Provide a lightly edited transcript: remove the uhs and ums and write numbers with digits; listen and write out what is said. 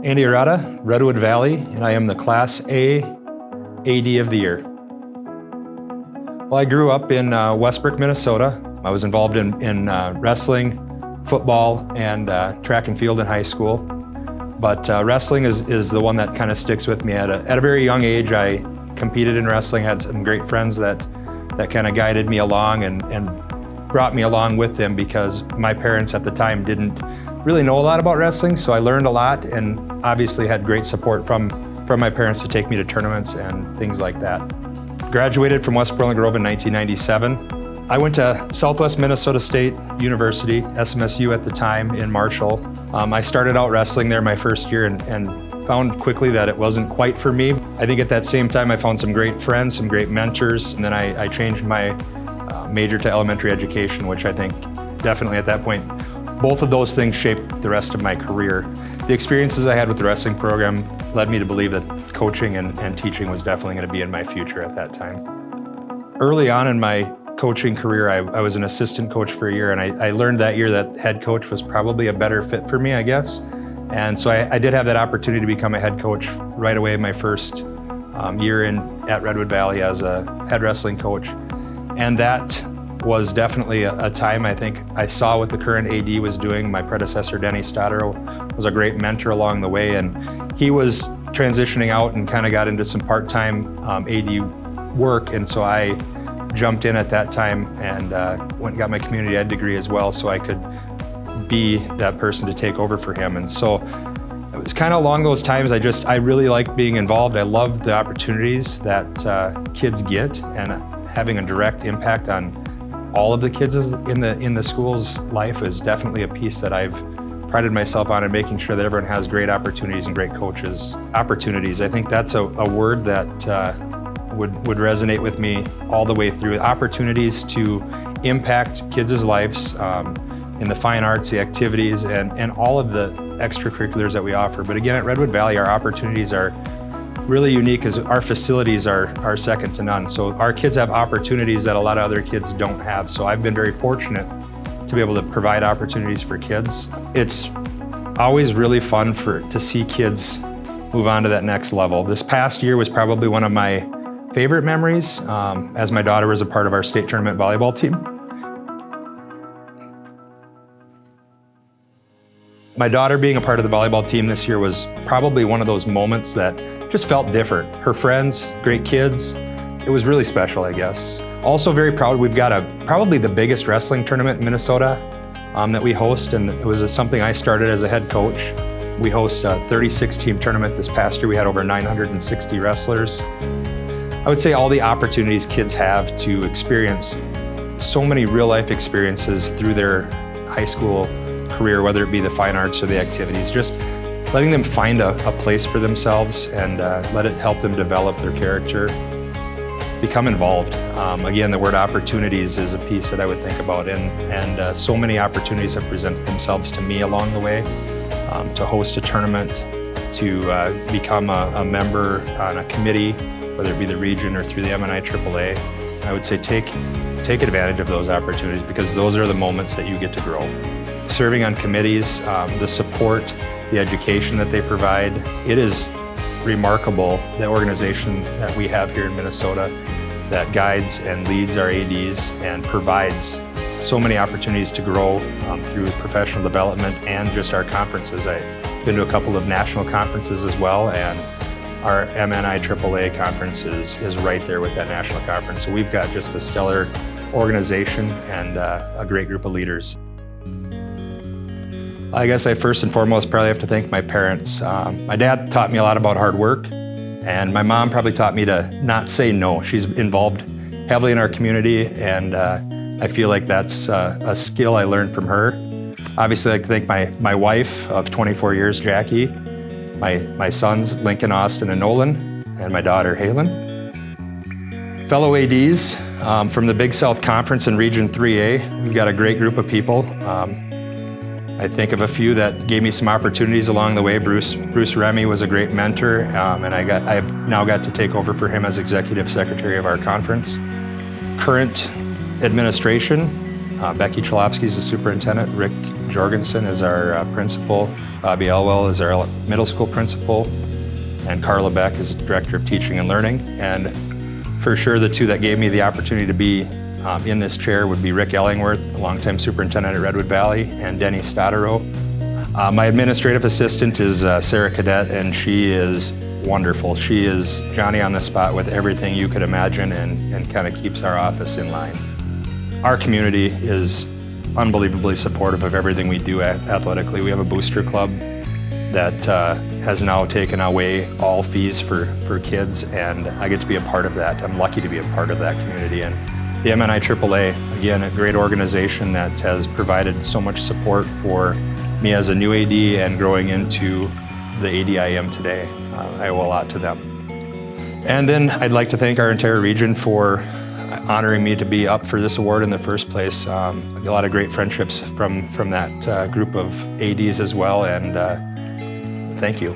Andy Ourada, Redwood Valley, and I am the Class A AD of the Year. Well, I grew up in Westbrook, Minnesota. I was involved in wrestling, football, and track and field in high school. But wrestling is the one that kind of sticks with me. At a very young age, I competed in wrestling, had some great friends that kind of guided me along and brought me along with them because my parents at the time didn't really know a lot about wrestling, so I learned a lot and obviously had great support from my parents to take me to tournaments and things like that. Graduated from West Berlin Grove in 1997. I went to Southwest Minnesota State University, SMSU at the time, in Marshall. I started out wrestling there my first year and found quickly that it wasn't quite for me. I think at that same time I found some great friends, some great mentors, and then I changed my major to elementary education, which I think definitely at that point, both of those things shaped the rest of my career. The experiences I had with the wrestling program led me to believe that coaching and teaching was definitely going to be in my future at that time. Early on in my coaching career, I was an assistant coach for a year, and I learned that year that head coach was probably a better fit for me, I guess. And so I did have that opportunity to become a head coach right away my first year at Redwood Valley as a head wrestling coach. And that was definitely a time I think I saw what the current AD was doing. My predecessor, Denny Stoddard, was a great mentor along the way, and he was transitioning out and kind of got into some part-time AD work, and so I jumped in at that time and went and got my community ed degree as well so I could be that person to take over for him. And so it was kind of along those times I really like being involved. I love the opportunities that kids get, and having a direct impact on all of the kids in the school's life is definitely a piece that I've prided myself on, and making sure that everyone has great opportunities and great coaches. Opportunities, I think that's a word that would resonate with me all the way through. Opportunities to impact kids' lives in the fine arts, the activities, and all of the extracurriculars that we offer. But again, at Redwood Valley, our opportunities are really unique because our facilities are second to none. So our kids have opportunities that a lot of other kids don't have. So I've been very fortunate to be able to provide opportunities for kids. It's always really fun to see kids move on to that next level. This past year was probably one of my favorite memories, as my daughter was a part of our state tournament volleyball team. My daughter being a part of the volleyball team this year was probably one of those moments that just felt different. Her friends, great kids. It was really special, I guess. Also very proud, we've got probably the biggest wrestling tournament in Minnesota that we host, and it was something I started as a head coach. We host a 36-team tournament this past year. We had over 960 wrestlers. I would say all the opportunities kids have to experience so many real-life experiences through their high school career, whether it be the fine arts or the activities, just letting them find a place for themselves and let it help them develop their character, become involved. Again, the word opportunities is a piece that I would think about, and so many opportunities have presented themselves to me along the way, to host a tournament, to become a member on a committee, whether it be the region or through the MnIAAA. I would say take advantage of those opportunities, because those are the moments that you get to grow. Serving on committees, the support, the education that they provide. It is remarkable, the organization that we have here in Minnesota that guides and leads our ADs and provides so many opportunities to grow through professional development and just our conferences. I've been to a couple of national conferences as well, and our MnIAAA conference is right there with that national conference. So we've got just a stellar organization and a great group of leaders. I guess I first and foremost probably have to thank my parents. My dad taught me a lot about hard work, and my mom probably taught me to not say no. She's involved heavily in our community, and I feel like that's a skill I learned from her. Obviously, I'd like to thank my wife of 24 years, Jackie, my sons, Lincoln, Austin, and Nolan, and my daughter, Halen. Fellow ADs from the Big South Conference in Region 3A, we've got a great group of people. I think of a few that gave me some opportunities along the way. Bruce Remy was a great mentor, and I've now got to take over for him as Executive Secretary of our conference. Current administration, Becky Chalofsky is the superintendent, Rick Jorgensen is our principal, Bobby Elwell is our middle school principal, and Carla Beck is Director of Teaching and Learning. And for sure, the two that gave me the opportunity to be in this chair would be Rick Ellingworth, a longtime superintendent at Redwood Valley, and Denny Stadero. My administrative assistant is Sarah Cadet, and she is wonderful. She is Johnny on the spot with everything you could imagine and kind of keeps our office in line. Our community is unbelievably supportive of everything we do athletically. We have a booster club that has now taken away all fees for kids, and I get to be a part of that. I'm lucky to be a part of that community. And the MnIAAA, again, a great organization that has provided so much support for me as a new AD and growing into the AD I am today. I owe a lot to them. And then I'd like to thank our entire region for honoring me to be up for this award in the first place. A lot of great friendships from that group of ADs as well, and thank you.